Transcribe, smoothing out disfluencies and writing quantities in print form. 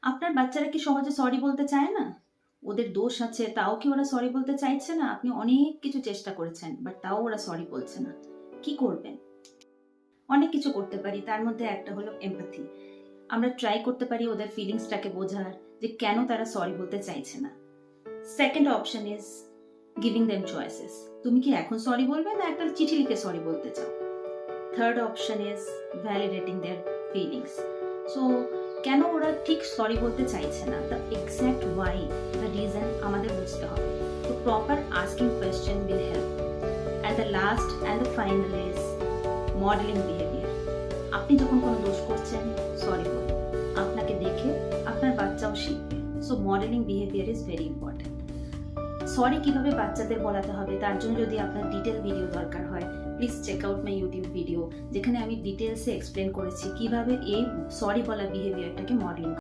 আপনার বাচ্চারা কি সহজে সরি বলতে চায় না? ওদের দোষ আছে তাও কি ওরা সরি বলতে চাইছে না? আপনি অনেক কিছু চেষ্টা করেছেন বাট তাও ওরা সরি বলছে না। কি করবেন? অনেক কিছু করতে পারি, তার মধ্যে একটা হলো এমপ্যাথি। আমরা ট্রাই করতে পারি ওদের ফিলিংসটাকে বোঝার, যে কেন তারা সরি বলতে চাইছে না। Second option is giving them choices. তুমি কি এখন সরি বলবে না একটা চিঠি লিখে সরি বলতে চাও? Third option is validating their feelings. So কেন ওরা ঠিক সরি বলতে চাইছে না, the exact why, the reason আমাদের বুঝতে হবে। তো proper asking question will help. And the last and the final is modelling behaviour. আপনি যখন কোনো দোষ করছেন, সরি বলুন। আপনাকে দেখে আপনার বাচ্চাও শিখবে। So modelling behaviour is very important. Sorry কিভাবে বাচ্চাদের বলাতে হবে তার জন্য যদি আপনার ডিটেল ভিডিও দরকার হয়, please check out my YouTube video, যেখানে আমি ডিটেলসে এক্সপ্লেন করেছি কিভাবে এই সরি বলা বিহেভিয়ারটাকে মডেলিং